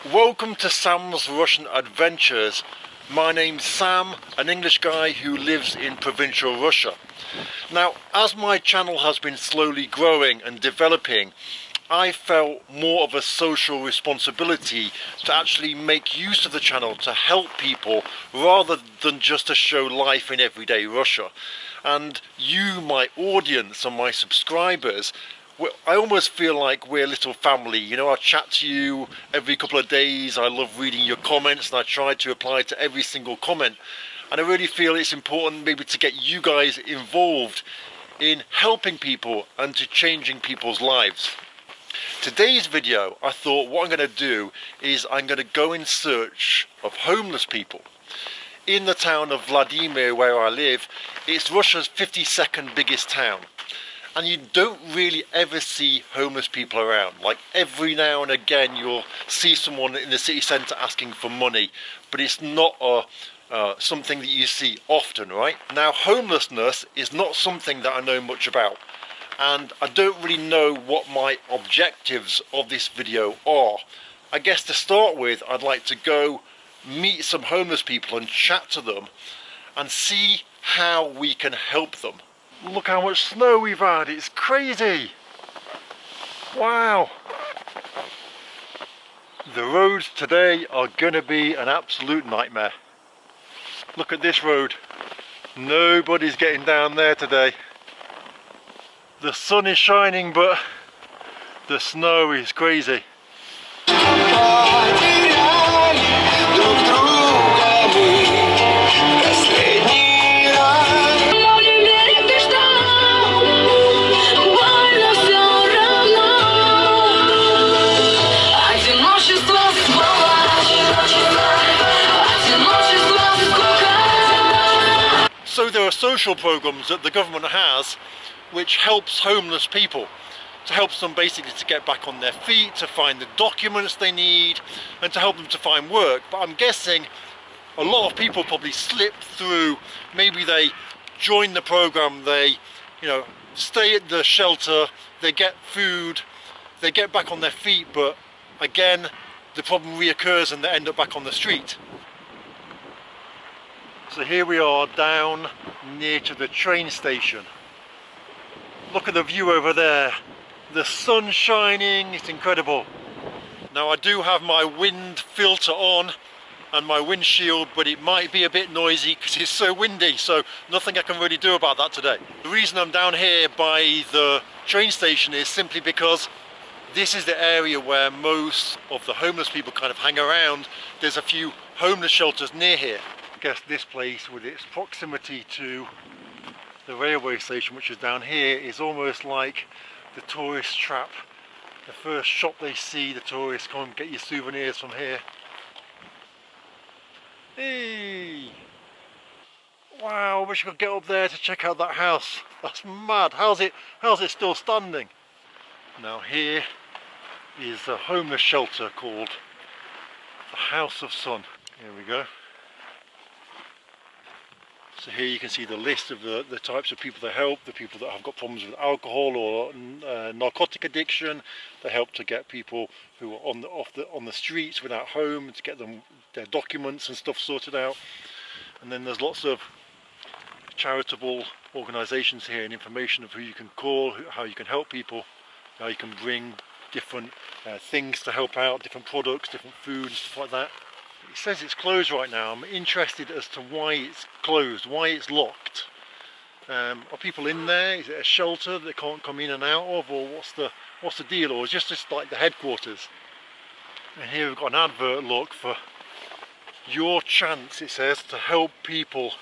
Welcome to Sam's Russian Adventures. My name's Sam, an English guy who lives in provincial Russia. Now, as my channel has been slowly growing and developing, I felt more of a social responsibility to actually make use of the channel to help people rather than just to show life in everyday Russia. And you, my audience and my subscribers, I almost feel like we're a little family. You know, I chat to you every couple of days. I love reading your comments and I try to reply to every single comment. And I really feel it's important maybe to get you guys involved in helping people and to changing people's lives. Today's video, I thought what I'm going to do is I'm going to go in search of homeless people. In the town of Vladimir, where I live, it's Russia's 52nd biggest town. And you don't really ever see homeless people around. Like every now and again you'll see someone in the city centre asking for money, but it's not something that you see often, right? Now, homelessness is not something that I know much about, and I don't really know what my objectives of this video are. I guess to start with, I'd like to go meet some homeless people and chat to them and see how we can help them. Look how much snow we've had, it's crazy! Wow! The roads today are gonna be an absolute nightmare. Look at this road. Nobody's getting down there today. The sun is shining, but the snow is crazy. So there are social programs that the government has which helps homeless people, to help them basically to get back on their feet, to find the documents they need and to help them to find work. But I'm guessing a lot of people probably slip through. Maybe they join the program, they stay at the shelter, they get food, they get back on their feet, but again the problem reoccurs and they end up back on the street. So here we are down near to the train station. Look at the view over there. The sun's shining, it's incredible. Now I do have my wind filter on and my windshield, but it might be a bit noisy because it's so windy, so nothing I can really do about that today. The reason I'm down here by the train station is simply because this is the area where most of the homeless people kind of hang around. There's a few homeless shelters near here. I guess this place, with its proximity to the railway station, which is down here, is almost like the tourist trap. The first shop they see, the tourists come and get your souvenirs from here. Hey! Wow, I wish I could get up there to check out that house. That's mad. How's it still standing? Now here is a homeless shelter called the House of Sun. Here we go. So here you can see the list of the types of people they help, the people that have got problems with alcohol or narcotic addiction. They help to get people who are on the streets without home, to get them their documents and stuff sorted out. And then there's lots of charitable organisations here and information of who you can call, how you can help people, how you can bring different things to help out, different products, different food and stuff like that. It says it's closed right now. I'm interested as to why it's closed, why it's locked. Are people in there? Is it a shelter that they can't come in and out of, or what's the deal? Or is it just like the headquarters? And here we've got an advert, look, for your chance, it says, to help people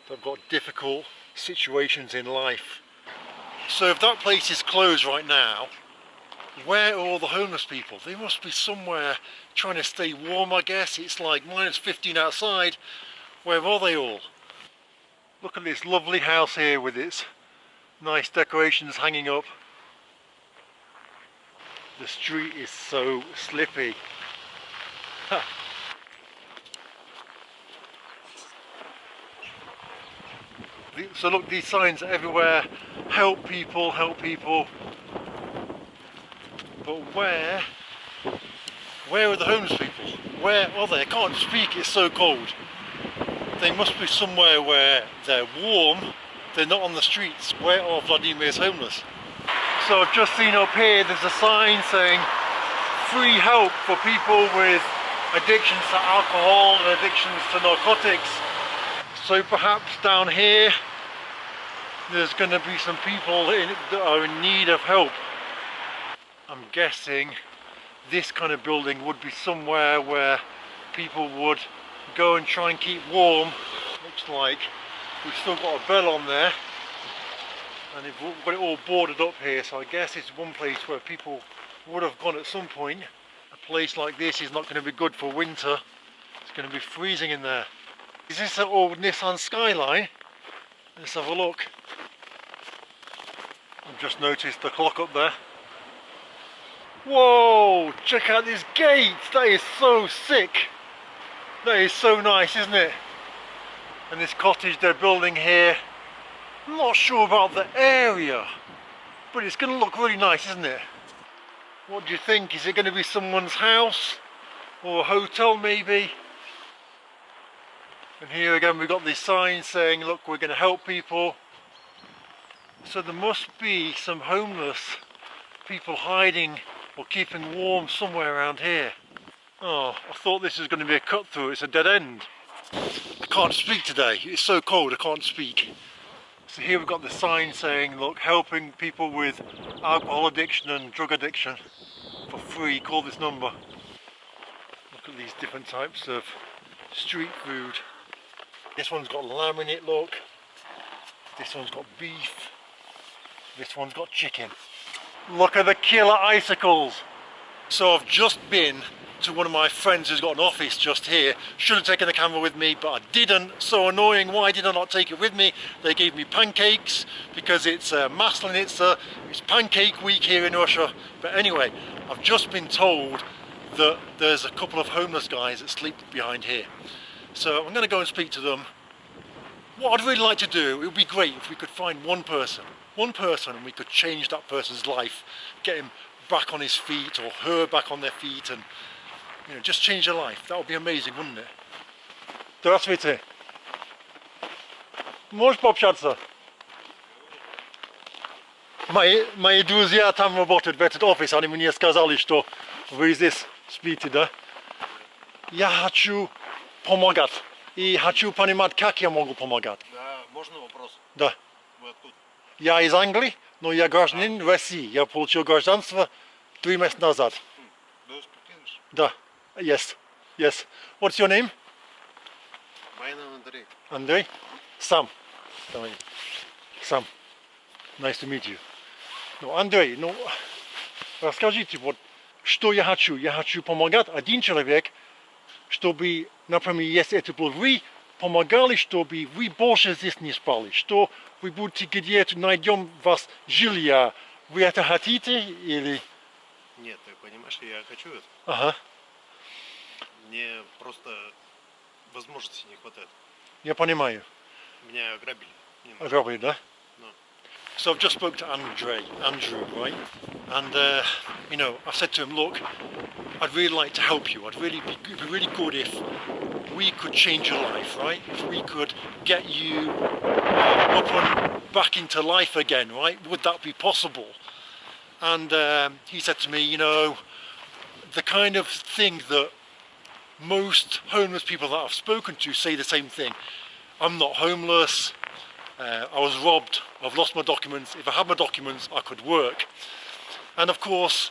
that have got difficult situations in life. So if that place is closed right now, where are all the homeless people? They must be somewhere trying to stay warm, I guess. It's like -15 outside. Where are they all? Look at this lovely house here with its nice decorations hanging up. The street is so slippy. So look, these signs are everywhere. Help people, help people. But where Where are the homeless people? Where are they? I can't speak, it's so cold. They must be somewhere where they're warm, they're not on the streets. Where are Vladimir's homeless? So I've just seen up here, there's a sign saying free help for people with addictions to alcohol and addictions to narcotics. So perhaps down here there's going to be some people that are in need of help. I'm guessing this kind of building would be somewhere where people would go and try and keep warm. Looks like we've still got a bell on there, and they've got it all boarded up here, so I guess it's one place where people would have gone at some point. A place like this is not going to be good for winter. It's going to be freezing in there. Is this an old Nissan Skyline? Let's have a look. I've just noticed the clock up there. Whoa, check out this gate, that is so sick. That is so nice, isn't it? And this cottage they're building here, I'm not sure about the area, but it's going to look really nice, isn't it? What do you think? Is it going to be someone's house or a hotel maybe? And here again we've got this sign saying, look, we're going to help people. So there must be some homeless people hiding or keeping warm somewhere around here. Oh, I thought this was going to be a cut through, it's a dead end. I can't speak today, it's so cold I can't speak. So here we've got the sign saying, look, helping people with alcohol addiction and drug addiction for free, call this number. Look at these different types of street food. This one's got lamb in it, look. This one's got beef. This one's got chicken. Look at the killer icicles. So I've just been to one of my friends who's got an office just here. Should have taken the camera with me, but I didn't. So annoying. Why did I not take it with me? They gave me pancakes because it's Maslenitsa. It's pancake week here in Russia. But anyway, I've just been told that there's a couple of homeless guys that sleep behind here. So I'm going to go and speak to them. What I'd really like to do, it would be great if we could find one person and we could change that person's life, get him back on his feet or her back on their feet, and you know, just change their life. That would be amazing, wouldn't it? Здравствуйте. Можешь пообщаться? Мои друзья там работают в этот офис, они мне сказали, что вы здесь спите, да? Я хочу помогать и хочу понимать, как я могу помогать. Да, можно вопрос? Да. Вы откуда? Я из Англии, но я гражданин России. Я получил гражданство 3 месяца назад. Do you speak English? Да. Yes. Yes. What's your name? My name Андрей. Андрей? Sam. Sam. Nice to meet you. Ну, Андрей, ну, расскажите, вот, что я хочу. Я хочу помогать один человек, чтобы, например, если это был вы, помогали, чтобы вы больше здесь не спали, что вы будете где-то, найдем вас жилья. Вы это хотите или... Нет, ты понимаешь, я хочу это. Ага. Мне просто возможности не хватает. Я понимаю. Меня ограбили. Ограбили, да? No. So I've just spoke to Andrew, right? And you know, I said to him, look, I'd really like to help you. It'd be really good if we could change your life, right? If we could get you up and back into life again, right? Would that be possible? And he said to me, you know, the kind of thing that most homeless people that I've spoken to say the same thing. I'm not homeless. I was robbed. I've lost my documents. If I had my documents, I could work. And of course,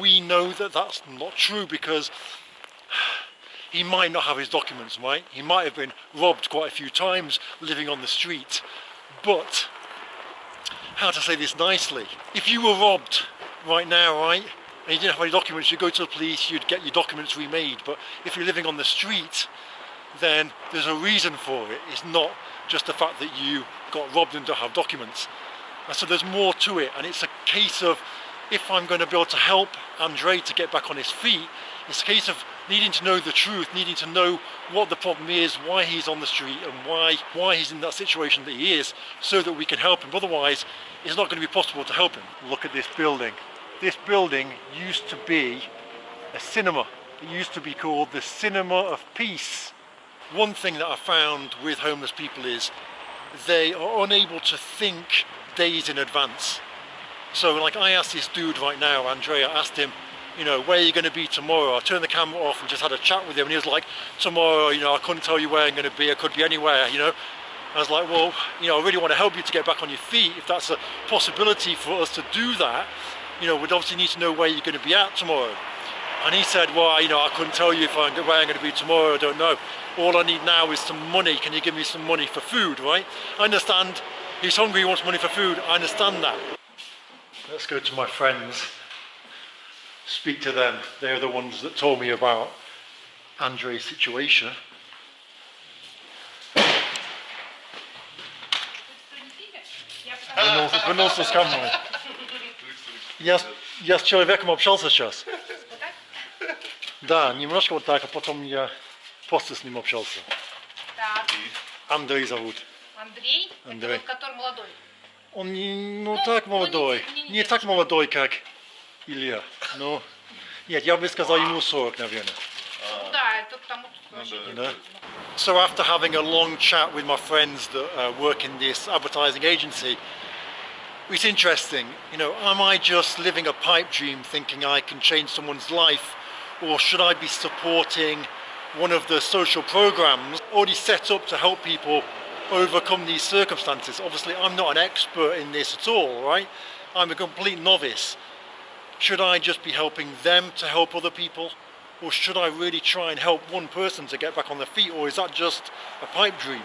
we know that that's not true because he might not have his documents, right? He might have been robbed quite a few times living on the street. But, how to say this nicely, if you were robbed right now, right, and you didn't have any documents, you'd go to the police, you'd get your documents remade. But if you're living on the street, then there's a reason for it. It's not just the fact that you got robbed and don't have documents. And so there's more to it, and it's a case of, if I'm going to be able to help Andrei to get back on his feet, it's a case of needing to know the truth, needing to know what the problem is, why he's on the street, and why he's in that situation that he is, so that we can help him. Otherwise, it's not going to be possible to help him. Look at this building. This building used to be a cinema. It used to be called the Cinema of Peace. One thing that I found with homeless people is they are unable to think days in advance. So like I asked this dude right now, Andrea, I asked him, you know, where are you going to be tomorrow? I turned the camera off and just had a chat with him, and he was like, tomorrow, you know, I couldn't tell you where I'm going to be, I could be anywhere, you know. I was like, well, you know, I really want to help you to get back on your feet. If that's a possibility for us to do that, you know, we'd obviously need to know where you're going to be at tomorrow. And he said, well, you know, I couldn't tell you where I'm going to be tomorrow, I don't know. All I need now is some money. Can you give me some money for food, right? I understand he's hungry, he wants money for food. I understand that. Let's go to my friends, speak to them. They're the ones that told me about Andre's situation. Выносу с камерой. Я с человеком общался сейчас. Да, немножко вот так, а потом я просто с ним общался. Так, Андрей зовут. Андрей, Андрей. это тот, который молодой. Он не так молодой, не так молодой, как Илья. Но нет, я бы сказал ему 40, наверное. Ну да, это потому что Да. So after having a long chat with my friends that work in this advertising agency, it's interesting, you know, am I just living a pipe dream thinking I can change someone's life, or should I be supporting one of the social programs already set up to help people overcome these circumstances? Obviously I'm not an expert in this at all, right? I'm a complete novice. Should I just be helping them to help other people? Or should I really try and help one person to get back on their feet? Or is that just a pipe dream?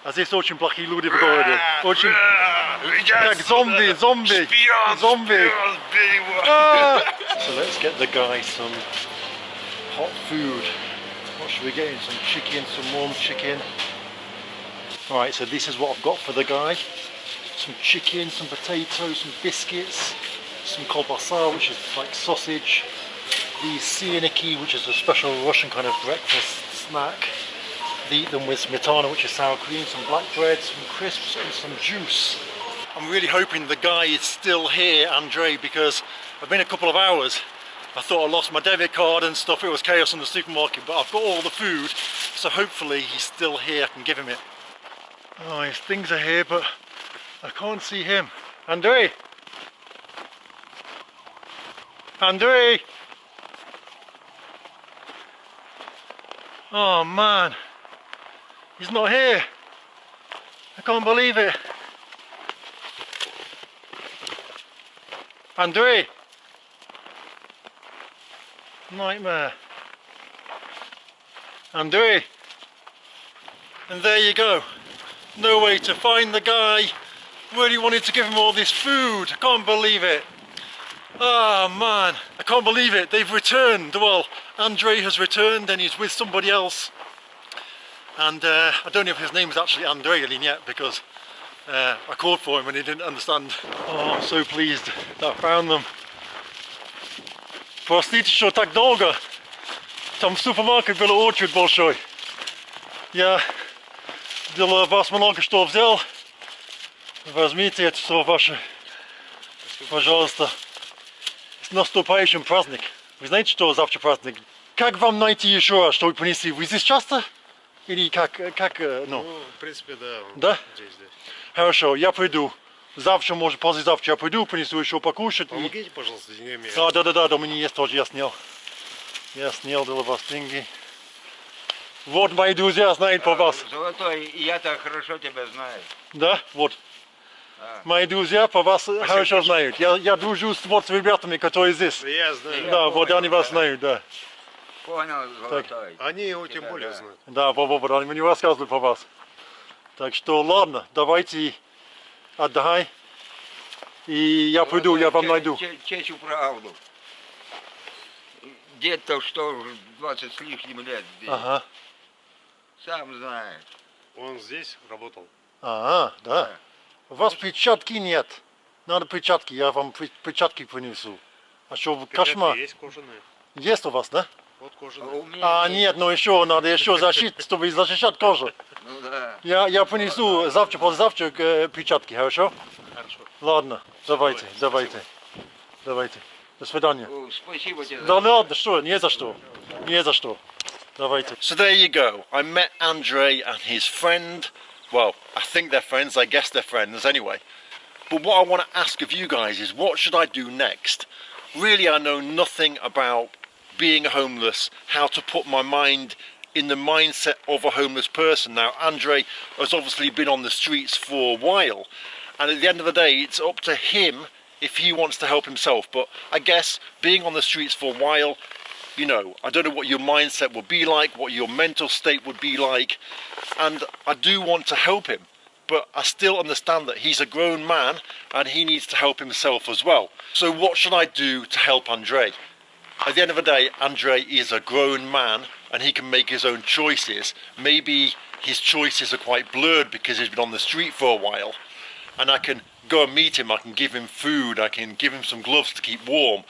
А здесь очень плохие люди в городе. Очень как зомби. So let's get the guy some hot food. What should we get him? Some chicken, some warm chicken. Alright, so this is what I've got for the guy. Some chicken, some potatoes, some biscuits, some kolbasa, which is like sausage. These sieniki, which is a special Russian kind of breakfast snack. They eat them with smetana, which is sour cream, some black bread, some crisps and some juice. I'm really hoping the guy is still here, Andre, because I've been a couple of hours. I thought I lost my debit card and stuff, it was chaos in the supermarket, but I've got all the food, so hopefully he's still here, I can give him it. Oh, his things are here, but I can't see him. Andre! Andre! Oh man, he's not here. I can't believe it. Andre! Nightmare. Andre! And there you go. No way to find the guy. Really wanted to give him all this food. I can't believe it. Oh man, I can't believe it. They've returned. Well, Andre has returned and he's with somebody else. And I don't know if his name is actually Andre yet, because I called for him and he didn't understand. Oh, I'm so pleased that I found them. Простите, что так долго. Там супермаркет был очередь большой. Я для вас много что взял. Возьмите это все ваше. Пожалуйста. С наступающим праздник. Вы знаете, что завтра праздник? Как вам найти еще раз, что вы принесли? Вы здесь часто? Или как, ну? Ну, в принципе, да. Да? Здесь, да. Хорошо, я приду. Завтра, может, послезавтра я приду, принесу еще покушать. Помогите, пожалуйста, деньгами. Да, у меня есть тоже, я снял. Я снял для вас деньги. Вот мои друзья знают по вас. Золотой, я-то хорошо тебя знаю. Да, вот. Мои друзья по вас хорошо знают. Я дружу с ребятами, которые здесь. Я знаю. Да, вот они вас знают, да. Понял, Золотой. Они его тем более да. знают. Да, они мне рассказывают по вас. Так что ладно, давайте отдыхай. И я приду, я вам найду. Чечу правду. Дед-то что, 20 с лишним лет здесь. Ага. Сам знаешь. Он здесь работал. Ага, да. У вас перчатки нет. Надо перчатки, я вам перчатки принесу. А что, кошмар? Есть кожаные. Есть у вас, да? Вот А кожаные. у меня А, есть. нет, но еще надо еще защитить, чтобы защищать кожу. Ну да. Я принесу завтра, послезавтра перчатки, хорошо? Хорошо. Ладно, давайте. До свидания. О, спасибо тебе. Да ладно, что, не за что. Не за что. Давайте. So there you go. I met Andre and his friend. Well, I think they're friends. I guess they're friends anyway. But what I want to ask of you guys is, what should I do next? Really, I know nothing about being homeless, how to put my mind in the mindset of a homeless person. Now, Andre has obviously been on the streets for a while, and at the end of the day, it's up to him if he wants to help himself. But I guess being on the streets for a while, you know, I don't know what your mindset would be like, what your mental state would be like, and I do want to help him, but I still understand that he's a grown man and he needs to help himself as well. So what should I do to help Andre? At the end of the day, Andre is a grown man and he can make his own choices. Maybe his choices are quite blurred because he's been on the street for a while, and I can go and meet him, I can give him food, I can give him some gloves to keep warm,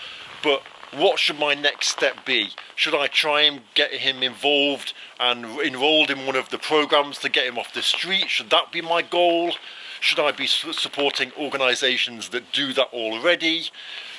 but what should my next step be? Should I try and get him involved and enrolled in one of the programs to get him off the street? Should that be my goal? Should I be supporting organisations that do that already?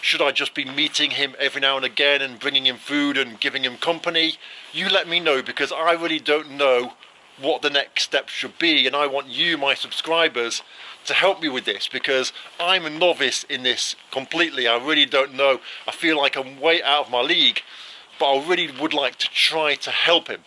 Should I just be meeting him every now and again and bringing him food and giving him company? You let me know, because I really don't know what the next step should be, and I want you, my subscribers, to help me with this, because I'm a novice in this completely. I really don't know. I feel like I'm way out of my league, but I really would like to try to help him.